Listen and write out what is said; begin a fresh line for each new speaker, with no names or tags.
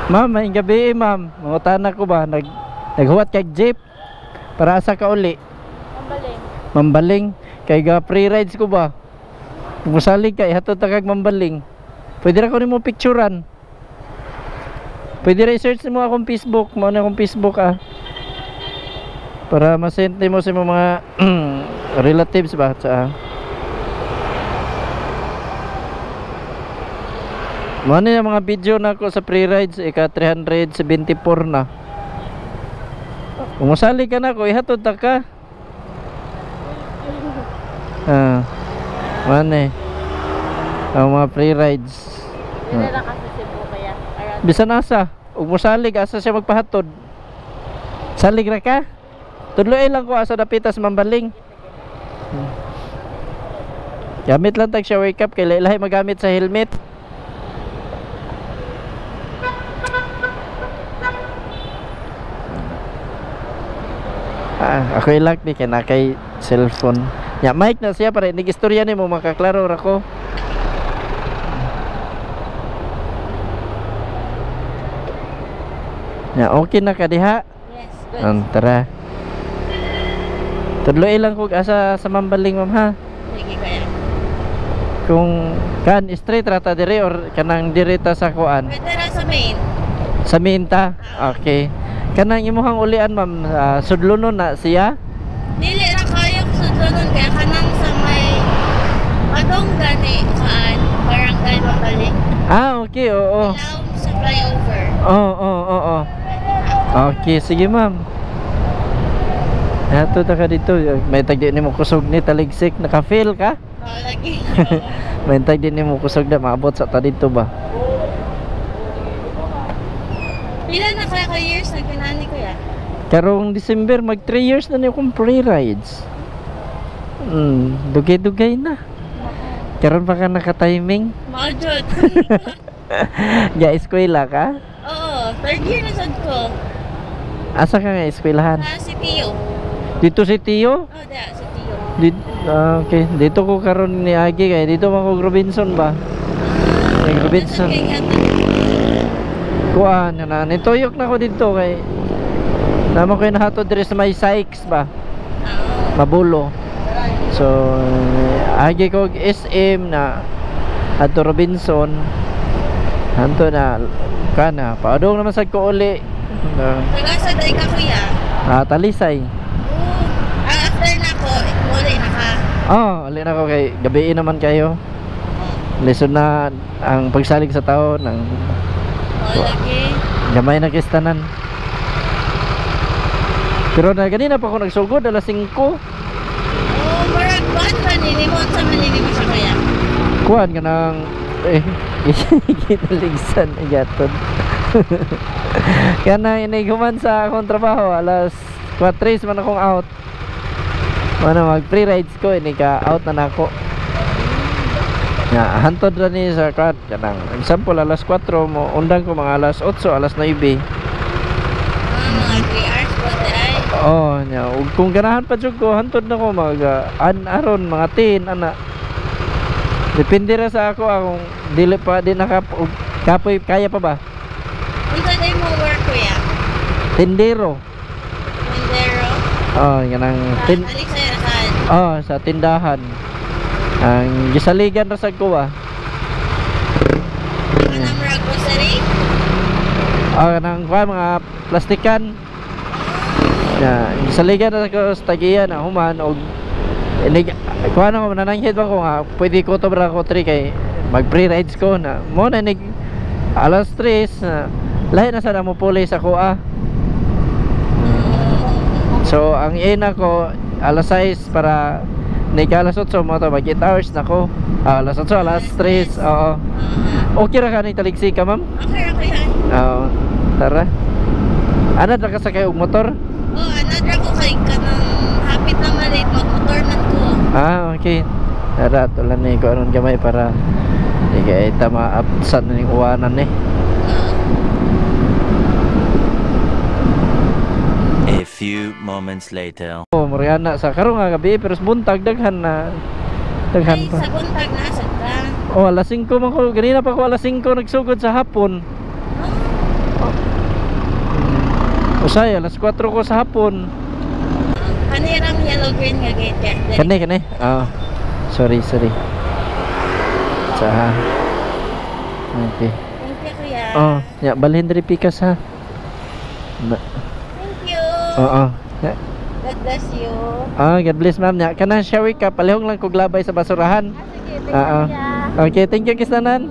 Ma'am, may gabi ma'am. Mangutana ko ba naghuwat kay jeep para asa ka uli?
Mambaling.
Mambaling kay ga free rides ko ba? Musalig kay hatod ta kag mambaling. Pwede ra ko nimo picturean. Pwede ra i-search mo akong Facebook, mo na akong Facebook para ma-send mo sa mga relatives ba sa Mano yung mga video na ako sa free rides, ika 374 na. Umusali ka na ako, ihatod ta ka. Mano ang mga free rides.
Dili ra ka sa Cebu kaya.
Bisan asa, umusalig asa siya magpahatod. Salig ra ka? Tudloy lang ko asa dapitas mambaling. Gamit lang tag siya wake up kay lahi magamit sa helmet. Ako ilak ni kaya kay cellphone. Ya, mic na siya para nag-istorya ni mo makaklaro ra ko. Ya, okay na ka diha?
Yes, good.
Tara. Tudloy lang ko asa sa mambaling ma'am ha.
Sige kaya.
Kung kan straight rata dire or kanang direta sa kuan.
Pwede ra sa main.
Sa minta. Okay. Kanang imuhang ulian ma'am, sudlunon na siya.
Dili ra kayo sudlonon kaya kanang sa may padong gani kaan barangay Mambaling.
Okay, oo.
Ilaw sa flyover.
Oo. Okay, sige ma'am. Ato ta ka dito, may tagdi ni mo kusog ni taligsik, naka-feel ka?
Lagi.
May tagdi ni mo kusog na maabot sa ta dito ba?
Pila na kaya ka years na kinani ko ya?
Karong December mag 3 years na niyo kong free rides. Dugay-dugay na. Karon pa ka naka-timing?
Maudjot.
Ya eskwela ka?
Oo, third year na sad ko.
Asa ka nga eskwelahan?
Si Tio.
Dito si Tio?
Oh, da, si Tio.
Okay, dito ko karon ni Agi kay dito man ko Robinson ba? Robinson. Kuan na nituyok na ko dito kay naman ko nahatod dire sa may Sykes ba? Mabulo. So agi ko SM na ato Robinson. Hanto na kana paadong naman sad ko uli.
Taga sa day ka kuya.
Talisay.
After na ko, uli na ka.
Uli na ko kay gabi naman kayo. Lesson na ang pagsalig sa tao ng
lagi.
gamay na kistanan. Pero na ganina pa ako nagsugod alas 5.
Marag buwan pa nilimot sa maninimot siya kaya.
Kuan ka ng kinaligsan igatod. Kaya na iniguman sa akong trabaho alas 4 man akong out. Mag free rides ko ini ka out na nako. Ya, hantod ra ni sa kat kanang example alas 4 mo undang ko mga alas 8, alas 9.
Mga 3 hours po ay.
Nya ug kung ganahan pa jud ko hantod na ko mag aron mga 10 ana. Depende ra sa ako akong dili pa di kapoy kaya pa ba?
Unsa day mo work kuya?
Tindero.
Tindero.
Ganang sa tindahan. Ang gisaligan ra sad ko ba?
Kanang rag grocery?
Kanang mga plastikan. Gisaligan ra ko sa tagiyan na human og kuha na ko nananghid ba ko nga pwede ko to bra ko 3 kay mag free rides ko na mo na alas 3 lahi na sa mo pulis ako so ang ina ko alas 6 para alas 8 mo to mag 8 hours na ko alas 8 alas 3 okay ra ka ni taligsi ka ma'am?
Okay ra kuya.
Tara anad ra ka sa kay og motor?
Anad ra ko kay kanang hapit na malit magmotor man ko.
Okay. Tara, tulan ni ko aron gamay para di kay tama absent ning uwanan ni.
A few moments later.
Moriana sa karon nga gabi pero buntag daghan na daghan pa.
Sa buntag na sad ka.
Alas 5 man ko ganina pa ko alas 5 nagsugod sa hapon. Usay, alas 4 ko sa hapon.
Kanirang yellow green nga gate.
Kani. Sorry. Okay.
Thank you, kuya.
Ya, balhin diri pikas ha.
Thank you.
Ya.
God bless you.
God bless ma'am. Ya, kana shower ka, palihong lang kog labay sa basurahan.
Sige, thank you,
Oo.
kuya.
Okay, thank you kisanan.